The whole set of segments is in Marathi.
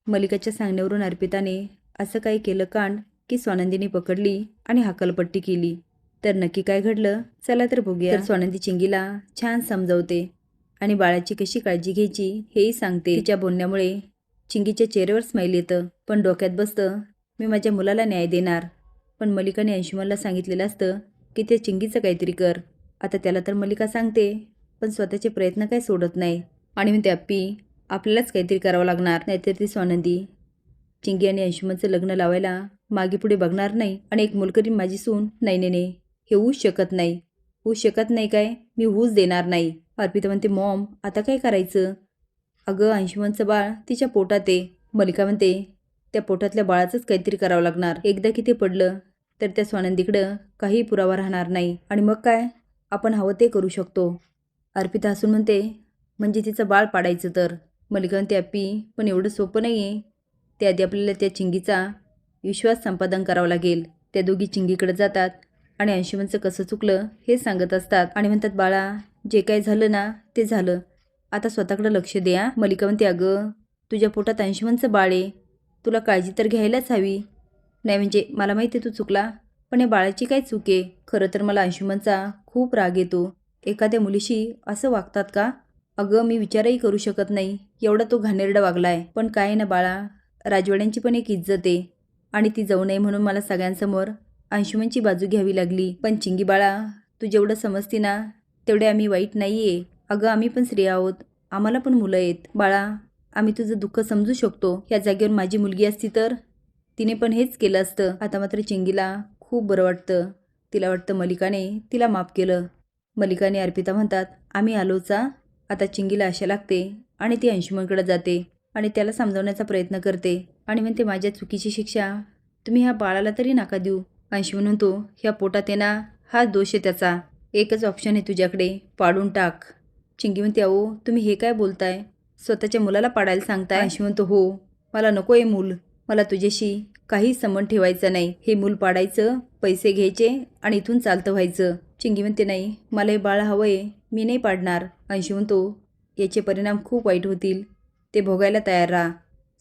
मलिकाच्या सांगण्यावरून अर्पिताने असं काही केलं कांड की स्वानंदीने पकडली आणि हकालपट्टी केली. तर नक्की काय घडलं चला तर बघूया. तर स्वानंदी चिंगीला छान समजावते आणि बाळाची कशी काळजी घ्यायची हेही सांगते. तिच्या बोलण्यामुळे चिंगीच्या चेहऱ्यावर स्माईल येतं, पण डोक्यात बसतं मी माझ्या मुलाला न्याय देणार. पण मलिकाने अंशुमनला सांगितलेलं असतं की ते चिंगीचं काहीतरी कर. आता त्याला तर मलिका सांगते, पण स्वतःचे प्रयत्न काय सोडत नाही आणि म्हणते अप्पी आपल्यालाच काहीतरी करावं लागणार, नाहीतर ती स्वानंदी चिंगी आणि अंशुमनचं लग्न लावायला मागे पुढे बघणार नाही आणि एक मुलकरीण माझी सून नाही नाही नाही हे होऊच शकत नाही. होऊ शकत नाही काय, मी होऊच देणार नाही. अर्पिता म्हणते मॉम आता काय करायचं. अगं अंशुमनचं बाळ तिच्या पोटात आहे. मलिका म्हणते त्या पोटातल्या बाळाचंच काहीतरी करावं लागणार. एकदा की ते पडलं तर त्या स्वानंदीकडं काही पुरावा राहणार नाही आणि मग काय आपण हवं ते करू शकतो. अर्पिता हसून म्हणते म्हणजे तिचं बाळ पाडायचं तर. मलिका म्हणते अप्पी पण एवढं सोपं नाही आहे. त्याआधी आपल्याला त्या चिंगीचा विश्वास संपादन करावा लागेल. त्या दोघी चिंगीकडे जातात आणि अंशुमनचं कसं चुकलं हे सांगत असतात आणि म्हणतात बाळा जे काय झालं ना ते झालं, आता स्वतःकडे लक्ष द्या. मलिका म्हणते अगं तुझ्या पोटात अंशुमनचं बाळ आहे, तुला काळजी तर घ्यायलाच हवी. नाही म्हणजे मला माहिती आहे तू चुकला, पण या बाळाची काय चूक आहे. खरं तर मला अंशुमनचा खूप राग येतो. एखाद्या मुलीशी असं वागतात का. अगं मी विचारही करू शकत नाही एवढा तो घाणेरडा वागलाय. पण काय ना बाळा राजवाड्यांची पण एक इज्जत आहे आणि ती जाऊ नये म्हणून मला सगळ्यांसमोर अंशुमनची बाजू घ्यावी लागली. पण चिंगी बाळा तू जेवढं समजती ना तेवढे आम्ही वाईट नाही आहे. अगं आम्ही पण स्त्रिया आहोत, आम्हाला पण मुलं आहेत. बाळा आम्ही तुझं दुःख समजू शकतो. या जागेवर माझी मुलगी असती तर तिने पण हेच केलं असतं. आता मात्र चिंगीला खूप बरं वाटतं. तिला वाटतं मलिकाने तिला माफ केलं. मलिकाने अर्पिता म्हणतात आम्ही आलोचा. आता चिंगीला आशा लागते आणि ती अंशुमनकडे जाते आणि त्याला समजावण्याचा प्रयत्न करते आणि म्हणते माझ्या चुकीची शिक्षा तुम्ही ह्या बाळाला तरी नका देऊ. अंशुमन म्हणतो ह्या पोटात आहे ना हा दोष आहे त्याचा. एकच ऑप्शन आहे तुझ्याकडे, पाडून टाक. चिंगी म्हणते अहो तुम्ही हे काय बोलताय, स्वतःच्या मुलाला पाडायला सांगताय. अंशुमन म्हणतो हो मला नको आहे मूल, मला तुझ्याशी काही संबंध ठेवायचा नाही. हे मूल पाडायचं, पैसे घ्यायचे आणि इथून चालतं व्हायचं. चिंगी म्हणते नाही मला हे बाळ हवं आहे, मी नाही पाडणार. अंशू म्हणतो याचे परिणाम खूप वाईट होतील, ते भोगायला तयार राहा.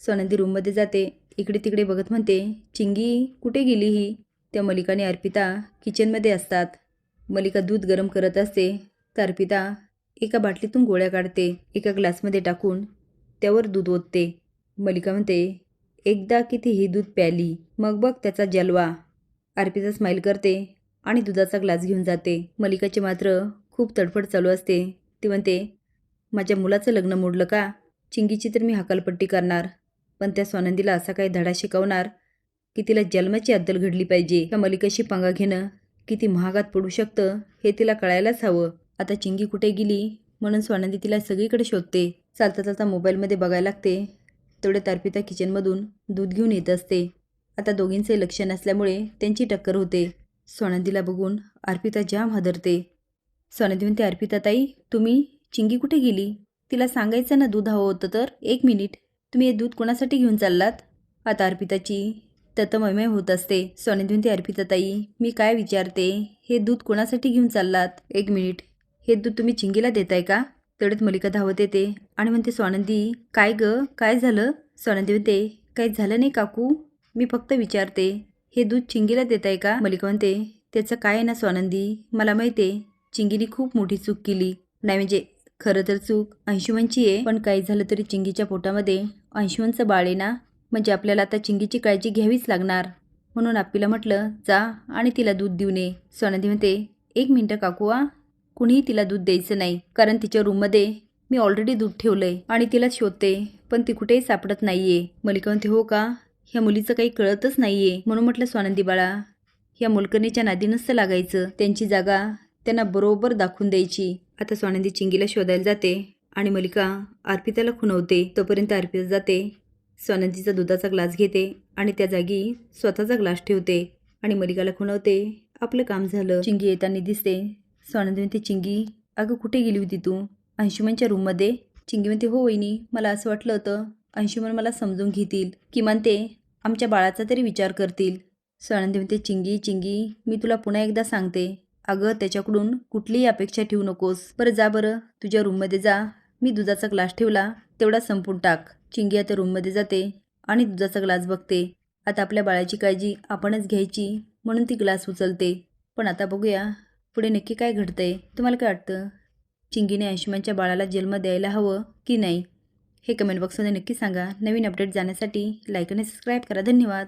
स्वानंदी रूममध्ये जाते, इकडे तिकडे बघत म्हणते चिंगी कुठे गेली ही. त्या मलिका आणि अर्पिता किचनमध्ये असतात. मलिका दूध गरम करत असते तर अर्पिता एका बाटलीतून गोळ्या काढते, एका ग्लासमध्ये टाकून त्यावर दूध ओतते. मलिका म्हणते एकदा किती ही दूध प्याली मग बघ त्याचा जलवा. अर्पिता स्माईल करते आणि दुधाचा ग्लास घेऊन जाते. मलिकाची मात्र खूप तडफड चालू असते. ती म्हणते माझ्या मुलाचं लग्न मोडलं का. चिंगीची तर मी हकालपट्टी करणार, पण त्या स्वानंदीला असा काही धडा शिकवणार की तिला जन्माची अद्दल घडली पाहिजे. त्या मलिकाशी पंगा घेणं किती महागात पडू शकतं हे तिला कळायलाच हवं. आता चिंगी कुठे गेली म्हणून स्वानंदी तिला सगळीकडे शोधते. चालता चालता मोबाईलमध्ये बघायला लागते, तेवढ्यात अर्पिता किचनमधून दूध घेऊन येत असते. आता दोघींचे लक्ष नसल्यामुळे त्यांची टक्कर होते. स्वानंदीला बघून अर्पिता जाम हादरते. स्वानंदी म्हणते अर्पिता ताई तुम्ही, चिंगी कुठे गेली. तिला सांगायचं ना दूध हवं होतं तर. एक मिनिट, तुम्ही हे दूध कोणासाठी घेऊन चाललात. आता अर्पिताची ततमयमय होत असते. स्वानंदी म्हणते अर्पिता ताई मी काय विचारते, हे दूध कोणासाठी घेऊन चाललात. एक मिनिट, हे दूध तुम्ही चिंगीला देताय का. तेवढ्यात मलिका धावत येते आणि म्हणते स्वानंदी काय ग काय झालं. स्वानंदी म्हणते काही झालं नाही काकू, मी फक्त विचारते हे दूध चिंगीला देताय का. मलिका म्हणते त्याचं काय आहे ना स्वानंदी, मला माहिती आहे चिंगीने खूप मोठी चूक केली. नाही म्हणजे खरं तर चूक अंशुमनची आहे, पण काही झालं तरी चिंगीच्या पोटामध्ये अंशुमनचं बाळ आहे ना, म्हणजे आपल्याला आता चिंगीची काळजी घ्यावीच लागणार. म्हणून आप्पीला म्हटलं जा आणि तिला दूध देऊन ये. स्वानंदी म्हणते एक मिनटं काकू कुणीही तिला दूध द्यायचं नाही, कारण तिच्या रूममध्ये मी ऑलरेडी दूध ठेवलंय आणि तिला शोधते पण ती कुठेही सापडत नाहीये. मलिका म्हणते हो का, ह्या मुलीचं काही कळतच नाहीये. म्हणून म्हटलं स्वानंदी बाळा ह्या मोलकरणीच्या नादी नसतं लागायचं, त्यांची जागा त्यांना बरोबर दाखवून द्यायची. आता स्वानंदी चिंगीला शोधायला जाते आणि मलिका अर्पिताला खुणवते. तोपर्यंत अर्पिता जाते, स्वानंदीचा दुधाचा ग्लास घेते आणि त्या जागी स्वतःचा ग्लास ठेवते आणि मलिकाला खुणवते. आपलं काम झालं. चिंगी येताना दिसते. स्वानंदी म्हणते चिंगी अगं कुठे गेली होती तू. अंशुमनच्या रूममध्ये. चिंगी म्हणते हो वहिनी, मला असं वाटलं होतं अंशुमन मला समजून घेतील, किमान ते आमच्या बाळाचा तरी विचार करतील. स्वानंदी म्हणते चिंगी चिंगी मी तुला पुन्हा एकदा सांगते, अगं त्याच्याकडून कुठलीही अपेक्षा ठेवू नकोस. बरं जा, बरं तुझ्या रूममध्ये जा, मी दुधाचा ग्लास ठेवला तेवढा संपून टाक. चिंगी आता रूममध्ये जाते आणि दुधाचा ग्लास बघते. आता आपल्या बाळाची काळजी आपणच घ्यायची म्हणून ती ग्लास उचलते. पण आता बघूया पुढे नक्की काय घडतंय. तुम्हाला काय वाटतं? चिंगीने अंशुमनच्या बाळाला जन्म द्यायला हवं की नाही हे कमेंट बॉक्समध्ये नक्की सांगा. नवीन अपडेट जाण्यासाठी लाईक आणि सबस्क्राईब करा. धन्यवाद.